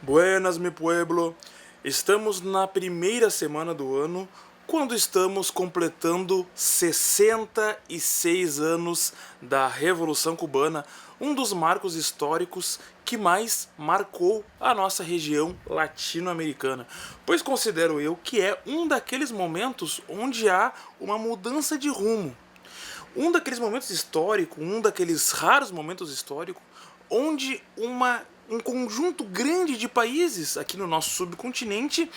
Buenas, mi pueblo. Estamos na primeira semana do ano, quando estamos completando 66 anos da Revolução Cubana, um dos marcos históricos que mais marcou a nossa região latino-americana, pois considero eu que é um daqueles momentos onde há uma mudança de rumo. Um daqueles momentos históricos, um daqueles raros momentos históricos, onde um conjunto grande de países aqui no nosso subcontinente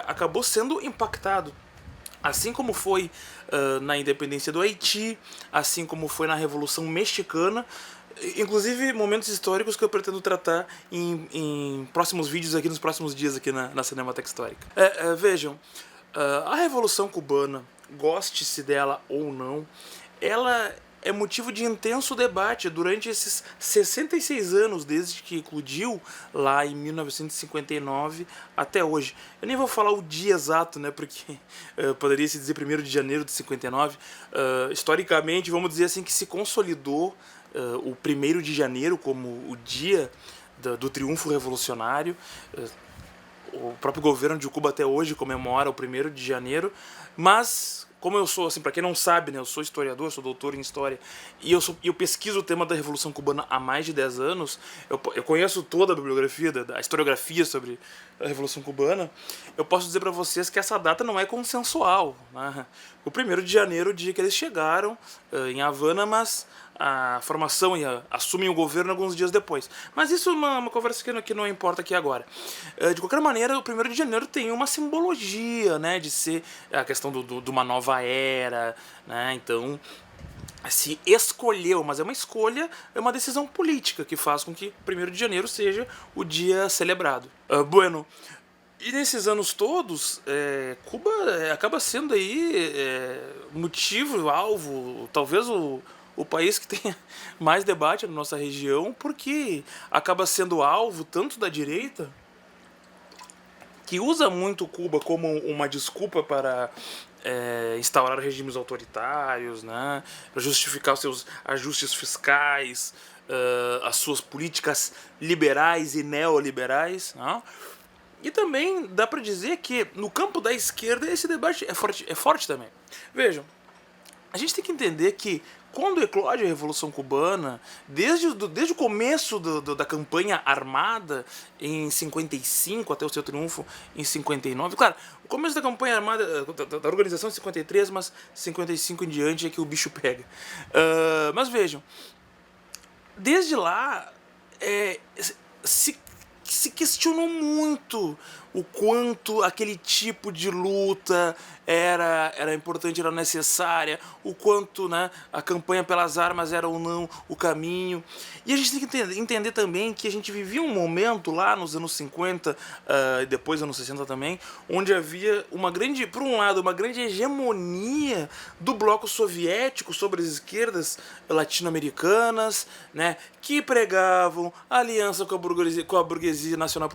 acabou sendo impactado. Assim como foi na independência do Haiti, assim como foi na Revolução Mexicana, inclusive momentos históricos que eu pretendo tratar em próximos vídeos aqui, nos próximos dias aqui na Cinemateca Histórica. Vejam, a Revolução Cubana, goste-se dela ou não, ela é motivo de intenso debate durante esses 66 anos, desde que eclodiu lá em 1959 até hoje. Eu nem vou falar o dia exato, né, porque poderia se dizer 1º de janeiro de 59. Historicamente, vamos dizer assim, que se consolidou o 1º de janeiro como o dia do triunfo revolucionário. O próprio governo de Cuba até hoje comemora o 1º de janeiro, mas como eu sou, assim, para quem não sabe, né, eu sou historiador, sou doutor em história, e eu pesquiso o tema da Revolução Cubana há mais de 10 anos, eu conheço toda a bibliografia, da historiografia sobre a Revolução Cubana, eu posso dizer para vocês que essa data não é consensual, né? O 1º de janeiro, o dia que eles chegaram em Havana, mas a formação assumem o governo alguns dias depois. Mas isso é uma conversa que não importa aqui agora. De qualquer maneira, o 1º de janeiro tem uma simbologia, né, de ser a questão de uma nova era, né, então se escolheu, mas é uma escolha, é uma decisão política que faz com que 1º de janeiro seja o dia celebrado. Bueno, e nesses anos todos, Cuba acaba sendo aí motivo, alvo, talvez o país que tenha mais debate na nossa região, porque acaba sendo alvo tanto da direita, que usa muito Cuba como uma desculpa para instaurar regimes autoritários, né, para justificar os seus ajustes fiscais, as suas políticas liberais e neoliberais, né? E também dá para dizer que no campo da esquerda esse debate é forte também. Vejam, a gente tem que entender que quando eclode a Revolução Cubana, desde o começo da campanha armada em 55 até o seu triunfo em 59, claro, o começo da campanha armada, da organização em 53, mas 55 em diante é que o bicho pega. Mas vejam, desde lá se questionou muito o quanto aquele tipo de luta era importante, era necessária, o quanto, né, a campanha pelas armas era ou não o caminho. E a gente tem que entender também que a gente vivia um momento lá nos anos 50 e depois anos 60 também, onde havia uma grande, por um lado, uma grande hegemonia do bloco soviético sobre as esquerdas latino-americanas, né, que pregavam aliança com a burguesia nacional,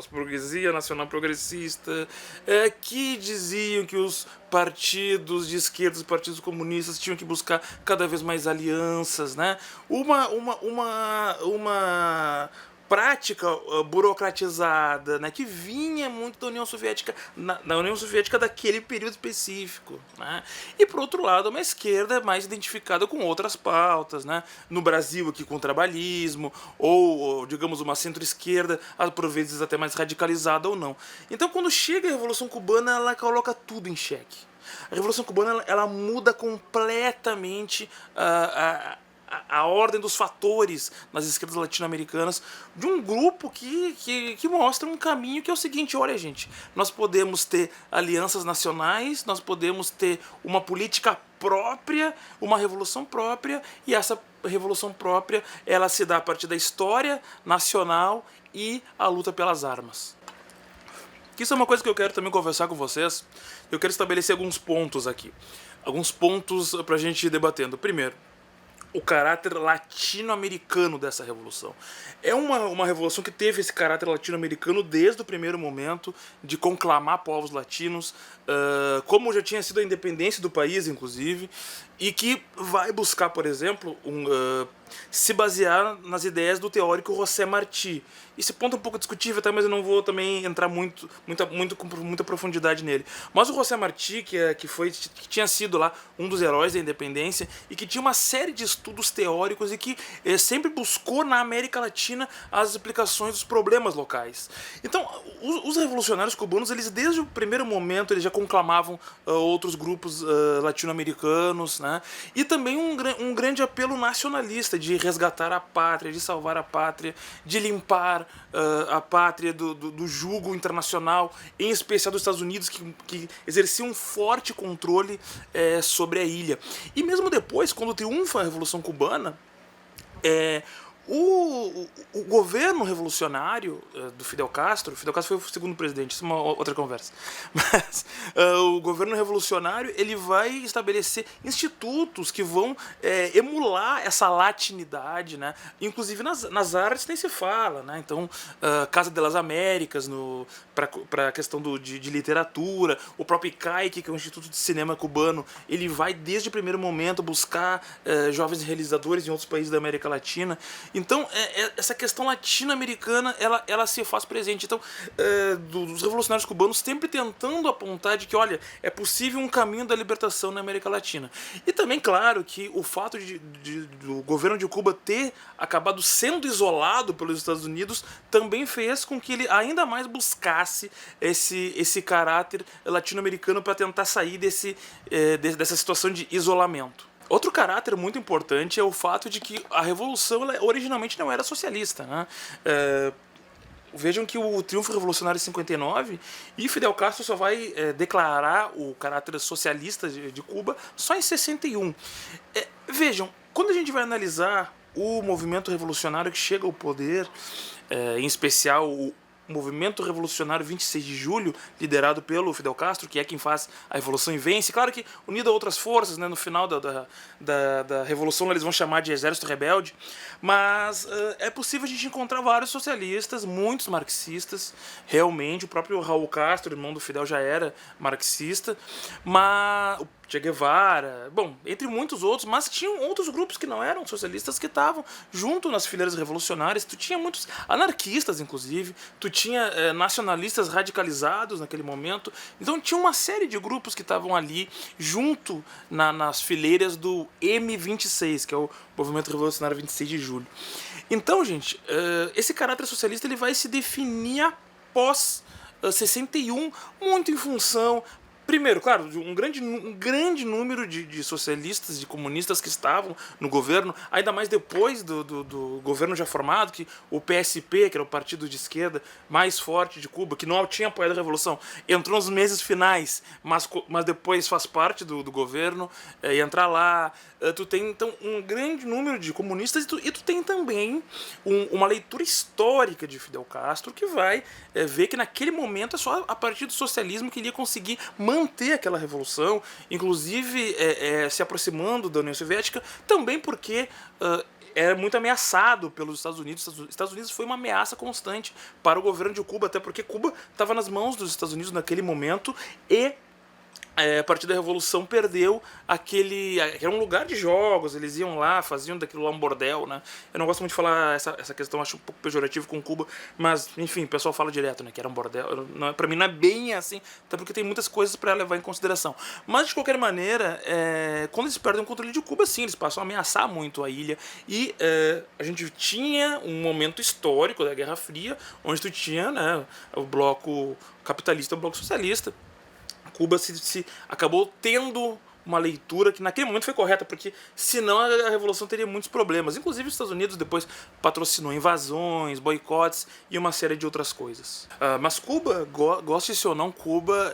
burguesia nacional progressista, que diziam que os partidos de esquerda, os partidos comunistas tinham que buscar cada vez mais alianças, né? Uma prática burocratizada, né, que vinha muito da União Soviética, na União Soviética daquele período específico, né? E por outro lado, uma esquerda mais identificada com outras pautas, né? No Brasil aqui com o trabalhismo, ou digamos uma centro-esquerda, por vezes até mais radicalizada ou não. Então quando chega a Revolução Cubana, ela coloca tudo em xeque. A Revolução Cubana ela muda completamente a ordem dos fatores nas esquerdas latino-americanas de um grupo que mostra um caminho que é o seguinte: olha, gente, nós podemos ter alianças nacionais, nós podemos ter uma política própria, uma revolução própria, e essa revolução própria ela se dá a partir da história nacional e a luta pelas armas. Isso é uma coisa que eu quero também conversar com vocês. Eu quero estabelecer alguns pontos aqui. Alguns pontos pra gente ir debatendo. Primeiro, o caráter latino-americano dessa revolução. É uma revolução que teve esse caráter latino-americano desde o primeiro momento, de conclamar povos latinos, como já tinha sido a independência do país, inclusive, e que vai buscar, por exemplo, se basear nas ideias do teórico José Martí. Esse ponto é um pouco discutível, tá? Mas eu não vou também entrar com muita profundidade nele. Mas o José Martí, que tinha sido lá um dos heróis da independência e que tinha uma série de estudos teóricos e que sempre buscou na América Latina as explicações dos problemas locais. Então, os revolucionários cubanos, eles desde o primeiro momento, eles já conclamavam outros grupos latino-americanos, né? E também um grande apelo nacionalista de resgatar a pátria, de salvar a pátria, de limpar a pátria do jugo internacional, em especial dos Estados Unidos, que exercia um forte controle sobre a ilha. E mesmo depois, quando triunfa a Revolução Cubana, o governo revolucionário do Fidel Castro foi o segundo presidente, isso é uma outra conversa, mas o governo revolucionário ele vai estabelecer institutos que vão emular essa latinidade, né? Inclusive nas artes nem se fala, né? Então, Casa de las Américas para a questão de literatura, o próprio ICAIC, que é o Instituto de Cinema Cubano, ele vai desde o primeiro momento buscar jovens realizadores em outros países da América Latina. Então, essa questão latino-americana, ela se faz presente. Então, dos revolucionários cubanos sempre tentando apontar de que, olha, é possível um caminho da libertação na América Latina. E também, claro, que o fato do governo de Cuba ter acabado sendo isolado pelos Estados Unidos também fez com que ele ainda mais buscasse esse caráter latino-americano para tentar sair dessa situação de isolamento. Outro caráter muito importante é o fato de que a Revolução originalmente não era socialista, né? Vejam que o triunfo revolucionário em 59 e Fidel Castro só vai declarar o caráter socialista de Cuba só em 61. Vejam, quando a gente vai analisar o movimento revolucionário que chega ao poder, em especial o movimento revolucionário 26 de julho, liderado pelo Fidel Castro, que é quem faz a revolução e vence. Claro que unido a outras forças, né, no final da revolução eles vão chamar de exército rebelde, mas é possível a gente encontrar vários socialistas, muitos marxistas, realmente. O próprio Raul Castro, irmão do Fidel, já era marxista, mas o Che Guevara, bom, entre muitos outros, mas tinham outros grupos que não eram socialistas que estavam junto nas fileiras revolucionárias. Tu tinha muitos anarquistas, inclusive, tu tinha nacionalistas radicalizados naquele momento. Então tinha uma série de grupos que estavam ali junto nas fileiras do M26, que é o Movimento Revolucionário 26 de Julho. Então, gente, esse caráter socialista ele vai se definir após 61, muito em função... Primeiro, claro, um grande número de socialistas, de comunistas que estavam no governo, ainda mais depois do governo já formado, que o PSP, que era o partido de esquerda mais forte de Cuba, que não tinha apoiado a Revolução, entrou nos meses finais, mas depois faz parte do governo, entrar lá. Tu tem, então, um grande número de comunistas e tu tem também uma leitura histórica de Fidel Castro que vai ver que naquele momento é só a partir do socialismo que ele ia conseguir manter aquela revolução, inclusive se aproximando da União Soviética, também porque era muito ameaçado pelos Estados Unidos. Os Estados Unidos foi uma ameaça constante para o governo de Cuba, até porque Cuba estava nas mãos dos Estados Unidos naquele momento e a partir da Revolução perdeu era um lugar de jogos, eles iam lá, faziam daquilo lá um bordel, né? Eu não gosto muito de falar essa questão, acho um pouco pejorativo com Cuba, mas enfim, o pessoal fala direto, né, que era um bordel. Pra mim não é bem assim, até porque tem muitas coisas para levar em consideração. Mas de qualquer maneira, quando eles perdem o controle de Cuba, sim, eles passam a ameaçar muito a ilha e a gente tinha um momento histórico da Guerra Fria, onde tu tinha, né, o bloco capitalista e o bloco socialista. Cuba acabou tendo uma leitura que naquele momento foi correta, porque senão a Revolução teria muitos problemas. Inclusive os Estados Unidos depois patrocinou invasões, boicotes e uma série de outras coisas. Mas Cuba, goste-se ou não, Cuba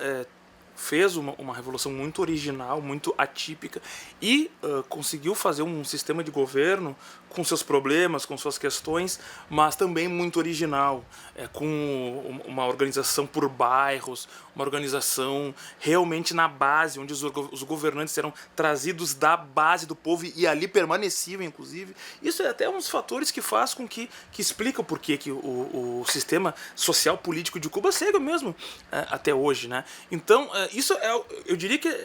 fez uma revolução muito original, muito atípica e conseguiu fazer um sistema de governo com seus problemas, com suas questões, mas também muito original, com uma organização por bairros, uma organização realmente na base, onde os governantes eram trazidos da base do povo e ali permaneciam, inclusive. Isso é até um dos fatores que faz com que explica o porquê que o sistema social político de Cuba segue mesmo até hoje, né? Então, isso eu diria que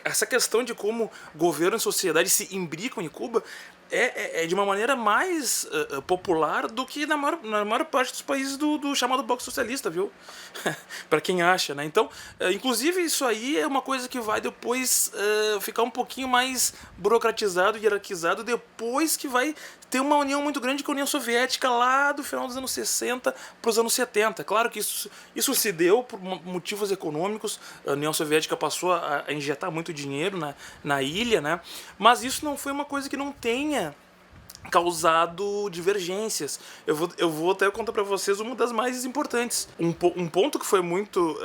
essa questão de como governo e sociedade se imbricam em Cuba é de uma maneira mais popular do que na maior parte dos países do chamado bloco socialista, viu? Para quem acha, né? Então, inclusive isso aí é uma coisa que vai depois ficar um pouquinho mais burocratizado, hierarquizado, depois que vai ter uma união muito grande com a União Soviética lá do final dos anos 60 para os anos 70. Claro que isso se deu por motivos econômicos, a União Soviética passou a injetar muito dinheiro na ilha, né? Mas isso não foi uma coisa que não tenha causado divergências. Eu vou até contar para vocês uma das mais importantes. Um ponto que foi muito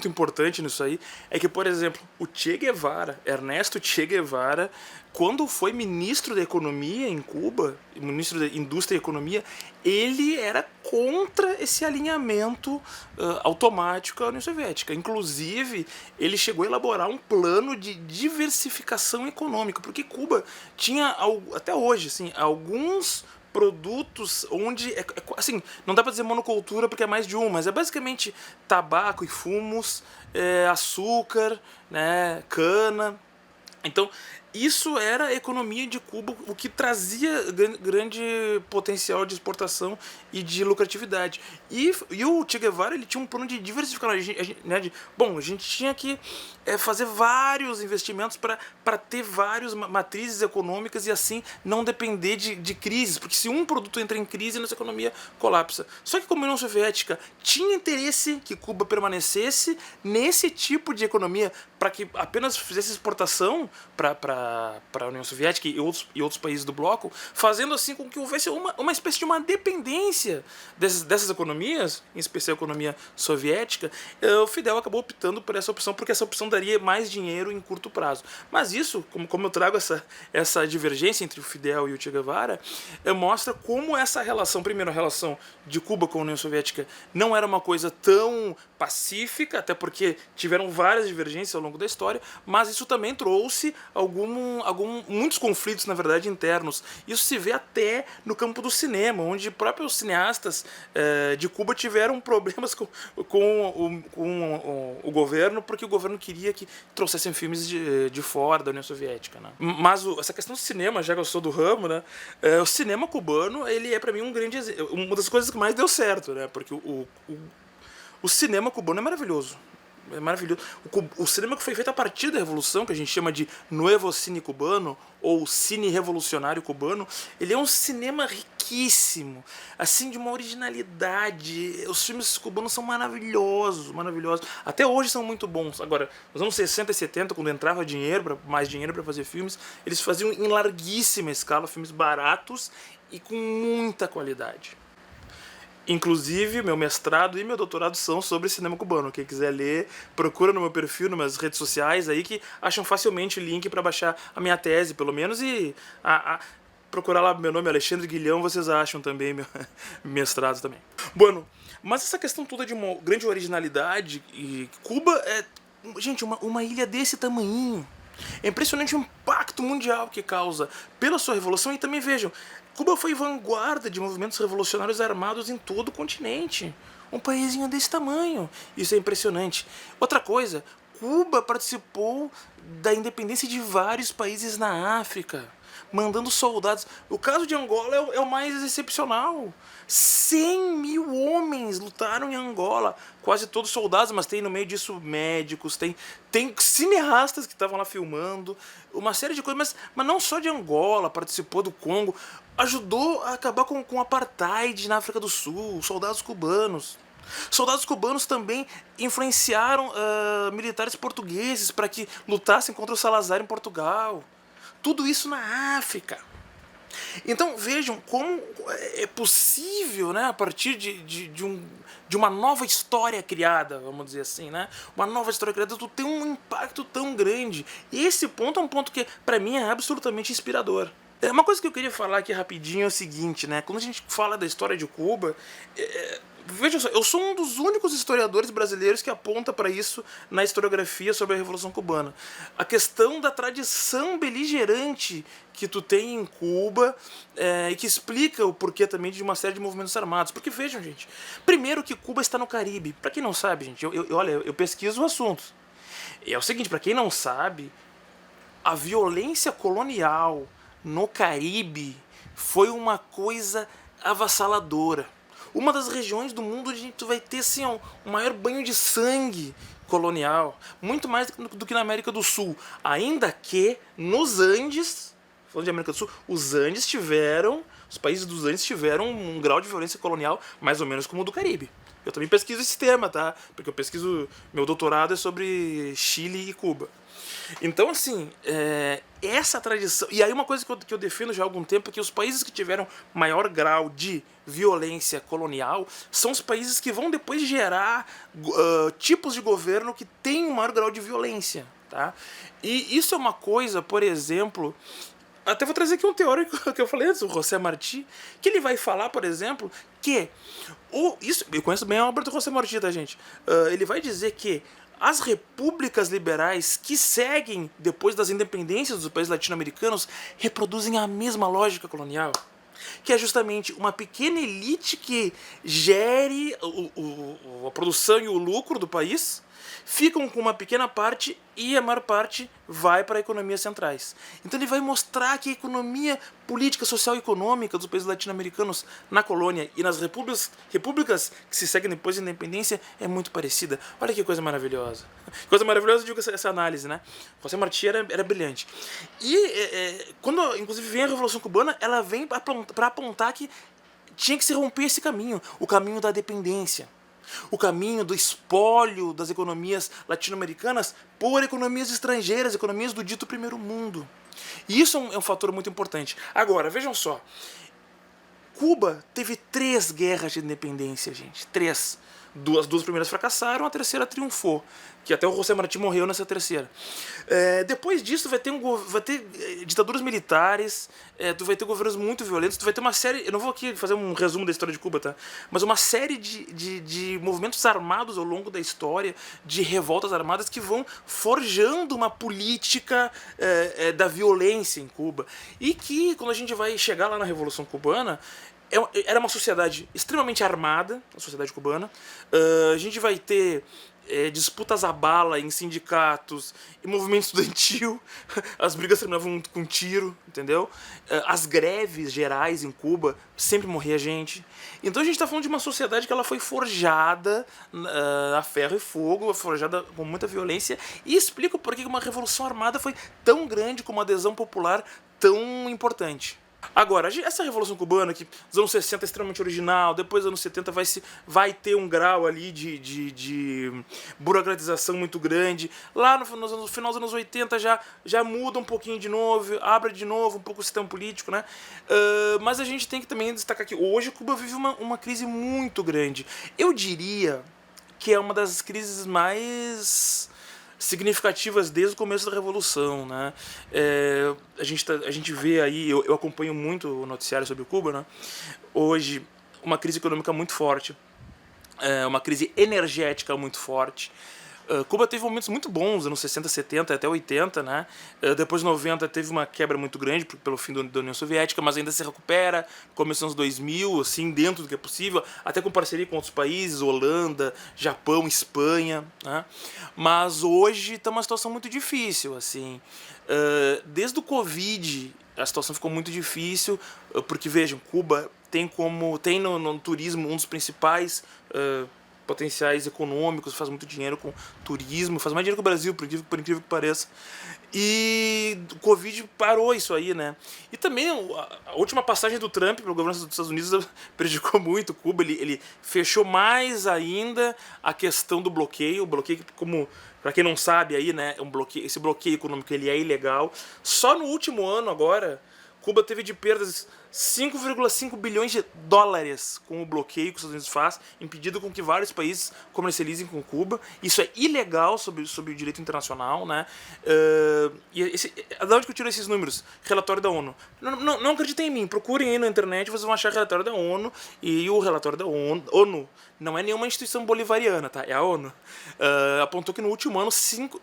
importante nisso aí é que, por exemplo, o Che Guevara, Ernesto Che Guevara, quando foi ministro da Economia em Cuba, ministro da Indústria e Economia, ele era contra esse alinhamento automático à União Soviética. Inclusive, ele chegou a elaborar um plano de diversificação econômica, porque Cuba tinha, até hoje, assim, alguns produtos onde, assim, não dá para dizer monocultura porque é mais de um, mas é basicamente tabaco e fumos, açúcar, né, cana. Então, isso era a economia de Cuba, o que trazia grande potencial de exportação e de lucratividade. E o Che Guevara, ele tinha um plano de diversificação, né, a gente tinha que fazer vários investimentos para ter várias matrizes econômicas e assim não depender de crises, porque se um produto entra em crise, nossa economia colapsa. Só que como a União Soviética tinha interesse que Cuba permanecesse nesse tipo de economia, para que apenas fizesse exportação para a União Soviética e outros países do bloco, fazendo assim com que houvesse uma espécie de uma dependência dessas economias, em especial a economia soviética. O Fidel acabou optando por essa opção, porque essa opção daria mais dinheiro em curto prazo. Mas isso, como eu trago essa divergência entre o Fidel e o Che Guevara, mostra como essa relação, primeiro a relação de Cuba com a União Soviética não era uma coisa tão pacífica, até porque tiveram várias divergências ao longo da história, mas isso também trouxe muitos conflitos, na verdade, internos. Isso se vê até no campo do cinema, onde próprios cineastas de Cuba tiveram problemas com o governo, porque o governo queria que trouxessem filmes de fora da União Soviética, né? Mas essa questão do cinema, já que eu sou do ramo, né, o cinema cubano, ele é para mim um grande exemplo, uma das coisas que mais deu certo, né, porque o cinema cubano é maravilhoso. É maravilhoso. O cinema que foi feito a partir da Revolução, que a gente chama de Nuevo Cine Cubano, ou Cine Revolucionário Cubano, ele é um cinema riquíssimo, assim, de uma originalidade. Os filmes cubanos são maravilhosos, maravilhosos. Até hoje são muito bons. Agora, nos anos 60 e 70, quando entrava mais dinheiro para fazer filmes, eles faziam em larguíssima escala, filmes baratos e com muita qualidade. Inclusive, meu mestrado e meu doutorado são sobre cinema cubano. Quem quiser ler, procura no meu perfil, nas minhas redes sociais, aí que acham facilmente o link para baixar a minha tese, pelo menos, e procurar lá meu nome, Alexandre Guilhão, vocês acham também meu mestrado também. Bueno, mas essa questão toda de uma grande originalidade, e Cuba é, gente, uma ilha desse tamanhinho. É impressionante o impacto mundial que causa pela sua revolução. E também vejam, Cuba foi vanguarda de movimentos revolucionários armados em todo o continente. Um paísinho desse tamanho. Isso é impressionante. Outra coisa, Cuba participou da independência de vários países na África, mandando soldados. O caso de Angola é o mais excepcional. 100 mil homens lutaram em Angola, quase todos soldados, mas tem no meio disso médicos, tem cineastas que estavam lá filmando, uma série de coisas, mas não só de Angola, participou do Congo, ajudou a acabar com o apartheid na África do Sul, soldados cubanos. Soldados cubanos também influenciaram militares portugueses para que lutassem contra o Salazar em Portugal. Tudo isso na África. Então vejam como é possível, né, a partir de uma nova história criada, vamos dizer assim, né, uma nova história criada, tu tem um impacto tão grande. E esse ponto é um ponto que, para mim, é absolutamente inspirador. Uma coisa que eu queria falar aqui rapidinho é o seguinte, né? Quando a gente fala da história de Cuba, veja só, eu sou um dos únicos historiadores brasileiros que aponta para isso na historiografia sobre a Revolução Cubana. A questão da tradição beligerante que tu tem em Cuba e que explica o porquê também de uma série de movimentos armados. Porque vejam, gente, primeiro que Cuba está no Caribe. Para quem não sabe, gente, olha, eu pesquiso o assunto. É o seguinte, para quem não sabe, a violência colonial no Caribe foi uma coisa avassaladora. Uma das regiões do mundo onde tu vai ter assim, um maior banho de sangue colonial, muito mais do que na América do Sul. Ainda que nos Andes, falando de América do Sul, os países dos Andes tiveram um grau de violência colonial mais ou menos como o do Caribe. Eu também pesquiso esse tema, tá? Porque eu pesquiso, meu doutorado é sobre Chile e Cuba. Então, assim, essa tradição... E aí uma coisa que eu defendo já há algum tempo é que os países que tiveram maior grau de violência colonial são os países que vão depois gerar tipos de governo que têm um maior grau de violência, tá? E isso é uma coisa, por exemplo... Até vou trazer aqui um teórico que eu falei antes, o José Martí, que ele vai falar, por exemplo, que... eu conheço bem a obra do José Martí, tá, gente? Ele vai dizer que as repúblicas liberais que seguem depois das independências dos países latino-americanos reproduzem a mesma lógica colonial, que é justamente uma pequena elite que gere a produção e o lucro do país, ficam com uma pequena parte e a maior parte vai para economias centrais. Então ele vai mostrar que a economia política, social e econômica dos países latino-americanos na colônia e nas repúblicas que se seguem depois da independência é muito parecida. Olha que coisa maravilhosa. Coisa maravilhosa, eu digo essa análise, né? José Martí era brilhante. E quando, inclusive, vem a Revolução Cubana, ela vem para apontar que tinha que se romper esse caminho, o caminho da dependência. O caminho do espólio das economias latino-americanas por economias estrangeiras, economias do dito primeiro mundo. E isso é um fator muito importante. Agora, vejam só. Cuba teve 3 guerras de independência, gente. 3. As duas primeiras fracassaram, a terceira triunfou. Que até o José Martí morreu nessa terceira. Depois disso vai ter ditaduras militares, tu vai ter governos muito violentos, tu vai ter uma série... Eu não vou aqui fazer um resumo da história de Cuba, tá? Mas uma série de movimentos armados ao longo da história, de revoltas armadas que vão forjando uma política da violência em Cuba. E que, quando a gente vai chegar lá na Revolução Cubana... Era uma sociedade extremamente armada, a sociedade cubana. A gente vai ter disputas à bala em sindicatos e movimento estudantil. As brigas terminavam com tiro, entendeu? As greves gerais em Cuba, sempre morria gente. Então a gente está falando de uma sociedade que ela foi forjada a ferro e fogo, forjada com muita violência, e explica por que uma revolução armada foi tão grande, com uma adesão popular tão importante. Agora, essa Revolução Cubana, que nos anos 60 é extremamente original, depois dos anos 70 vai ter um grau ali de burocratização muito grande, lá no final dos anos 80 já muda um pouquinho de novo, abre de novo um pouco o sistema político, né? Mas a gente tem que também destacar que hoje Cuba vive uma crise muito grande. Eu diria que é uma das crises mais significativas desde o começo da Revolução, né? A gente vê aí, eu acompanho muito o noticiário sobre Cuba, né? Hoje, uma crise econômica muito forte, uma crise energética muito forte. Cuba teve momentos muito bons, anos 60, 70, até 80, né? Depois de 90 teve uma quebra muito grande pelo fim da União Soviética, mas ainda se recupera, começou nos 2000, assim, dentro do que é possível, até com parceria com outros países, Holanda, Japão, Espanha, né? Mas hoje está uma situação muito difícil, assim. Desde o Covid, a situação ficou muito difícil, porque, vejam, Cuba tem no turismo um dos principais potenciais econômicos, faz muito dinheiro com turismo, faz mais dinheiro que o Brasil, por incrível que pareça. E o Covid parou isso aí, né? E também a última passagem do Trump pelo governo dos Estados Unidos prejudicou muito Cuba. Ele fechou mais ainda a questão do bloqueio. O bloqueio, como para quem não sabe aí, né, esse bloqueio econômico ele é ilegal. Só no último ano agora, Cuba teve de perdas 5,5 bilhões de dólares com o bloqueio que os Estados Unidos faz, impedindo com que vários países comercializem com Cuba. Isso é ilegal sob o direito internacional, né? Da onde que eu tiro esses números? Relatório da ONU. Não acreditem em mim, procurem aí na internet, vocês vão achar relatório da ONU, e o relatório da ONU não é nenhuma instituição bolivariana, tá? É a ONU. Apontou que no último ano,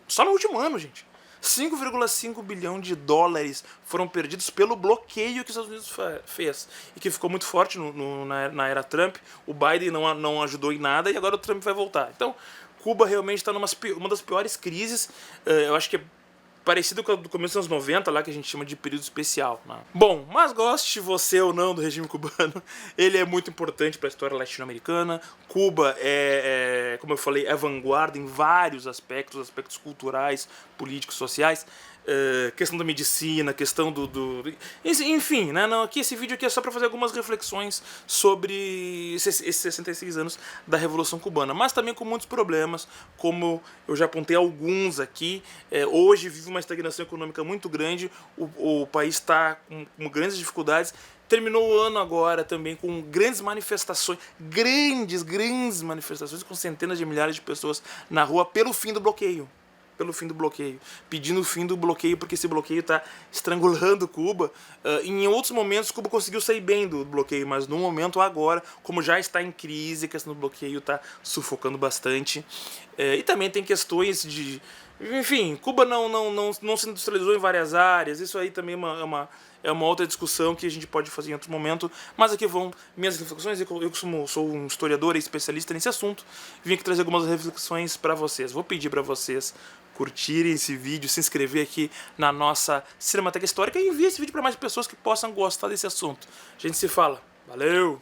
só no último ano, gente, 5,5 bilhão de dólares foram perdidos pelo bloqueio que os Estados Unidos fez. E que ficou muito forte na era Trump. O Biden não ajudou em nada e agora o Trump vai voltar. Então, Cuba realmente está numa das piores crises. Eu acho que é parecido com o do começo dos anos 90, lá que a gente chama de período especial, né? Bom, mas goste você ou não do regime cubano, ele é muito importante para a história latino-americana. Cuba como eu falei, é vanguarda em vários aspectos culturais, políticos, sociais. Questão da medicina, questão enfim, né? Aqui, esse vídeo aqui é só para fazer algumas reflexões sobre esses 66 anos da Revolução Cubana, mas também com muitos problemas, como eu já apontei alguns aqui. Hoje vive uma estagnação econômica muito grande, o país está com grandes dificuldades. Terminou o ano agora também com grandes manifestações, grandes manifestações, com centenas de milhares de pessoas na rua pelo fim do bloqueio. Pedindo o fim do bloqueio, porque esse bloqueio está estrangulando Cuba. Em outros momentos, Cuba conseguiu sair bem do bloqueio, mas no momento agora, como já está em crise, a questão do bloqueio está sufocando bastante. E também tem questões de... Enfim, Cuba não se industrializou em várias áreas, isso aí também é uma outra discussão que a gente pode fazer em outro momento, mas aqui vão minhas reflexões. Eu sou um historiador e especialista nesse assunto, vim aqui trazer algumas reflexões para vocês. Vou pedir para vocês curtirem esse vídeo, se inscrever aqui na nossa Cinemateca Histórica e enviar esse vídeo para mais pessoas que possam gostar desse assunto. A gente se fala. Valeu!